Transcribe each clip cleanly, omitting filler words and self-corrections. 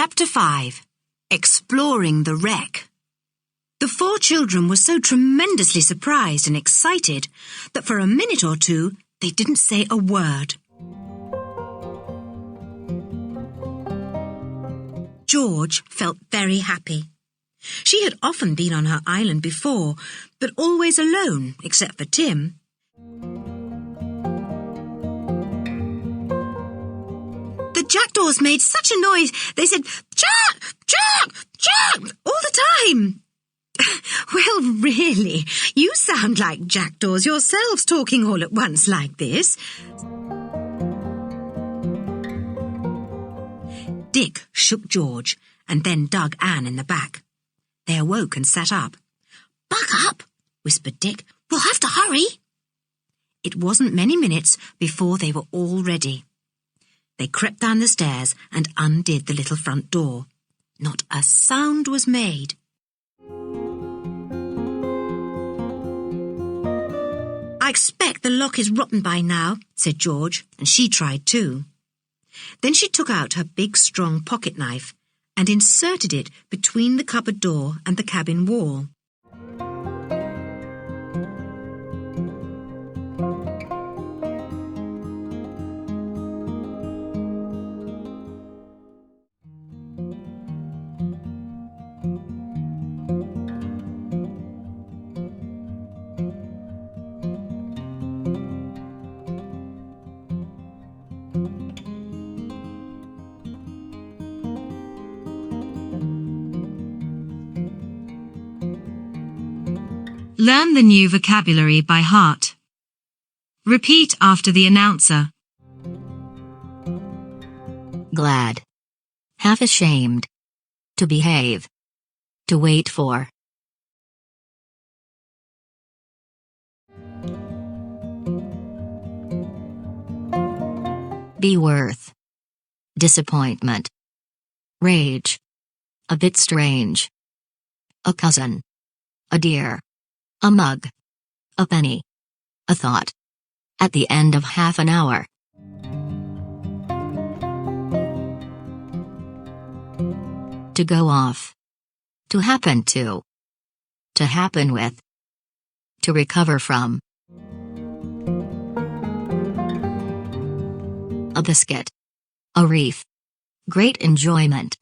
Chapter 5. Exploring the Wreck. The 4 children were so tremendously surprised and excited that for a minute or two they didn't say a word. George felt very happy. She had often been on her island before, but always alone, except for Tim. The jackdaws made such a noise, they said, "Jack! Jack! Jack!" all the time. Well, really, you sound like jackdaws yourselves talking all at once like this. Dick shook George and then dug Anne in the back. They awoke and sat up. "Buck up," whispered Dick. "We'll have to hurry." It wasn't many minutes before they were all ready. They crept down the stairs and undid the little front door. Not a sound was made. "I expect the lock is rotten by now," said George, and she tried too. Then she took out her big, strong pocket knife and inserted it between the cupboard door and the cabin wall. Learn the new vocabulary by heart. Repeat after the announcer. Glad. Half ashamed. To behave. To wait for. Be worth. Disappointment. Rage. A bit strange. A cousin. A dear. A mug. A penny. A thought. At the end of half an hour. To go off. To happen to. To happen with. To recover from. A biscuit. A reef. Great enjoyment.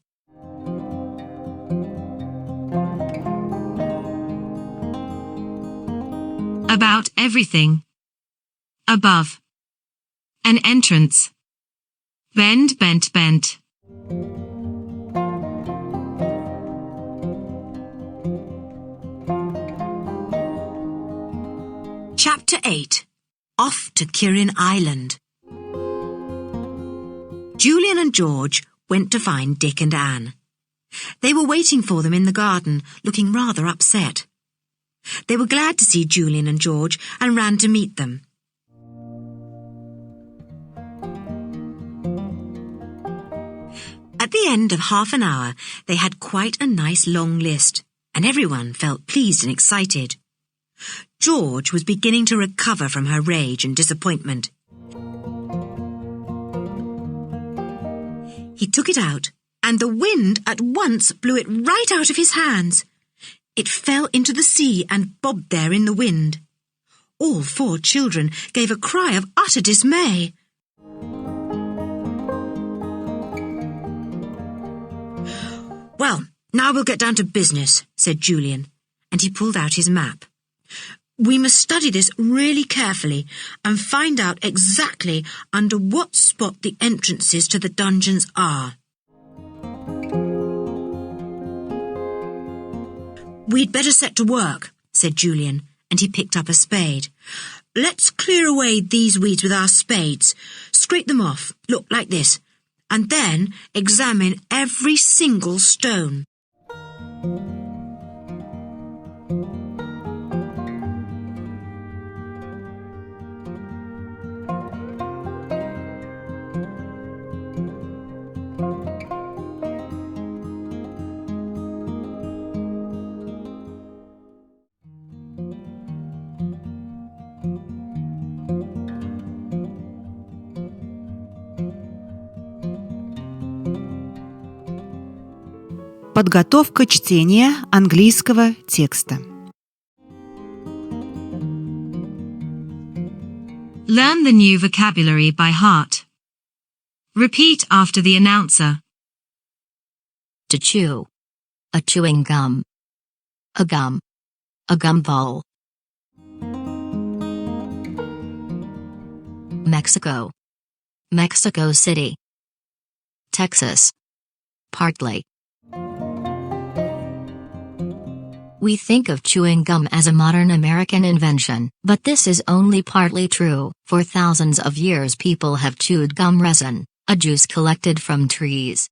About everything. Above. An entrance. Bend, bent, bent. Chapter 8. Off to Kirin Island. Julian and George went to find Dick and Anne. They were waiting for them in the garden, looking rather upset. They were glad to see Julian and George and ran to meet them. At the end of half an hour, they had quite a nice long list, and everyone felt pleased and excited. George was beginning to recover from her rage and disappointment. He took it out, and the wind at once blew it right out of his hands. It fell into the sea and bobbed there in the wind. All 4 children gave a cry of utter dismay. "Well, now we'll get down to business," said Julian, and he pulled out his map. "We must study this really carefully and find out exactly under what spot the entrances to the dungeons are." "We'd better set to work," said Julian, and he picked up a spade. "Let's clear away these weeds with our spades. Scrape them off, look like this, and then examine every single stone." Подготовка чтения английского текста. Learn the new vocabulary by heart. Repeat after the announcer. To chew. A chewing gum. A gum. A gum ball. Mexico. Mexico City. Texas. Partly. We think of chewing gum as a modern American invention, but this is only partly true. For thousands of years people have chewed gum resin, a juice collected from trees.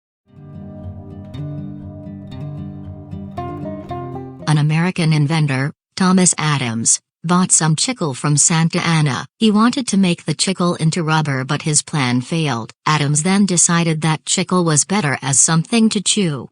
An American inventor, Thomas Adams, bought some chicle from Santa Ana. He wanted to make the chicle into rubber, but his plan failed. Adams then decided that chicle was better as something to chew.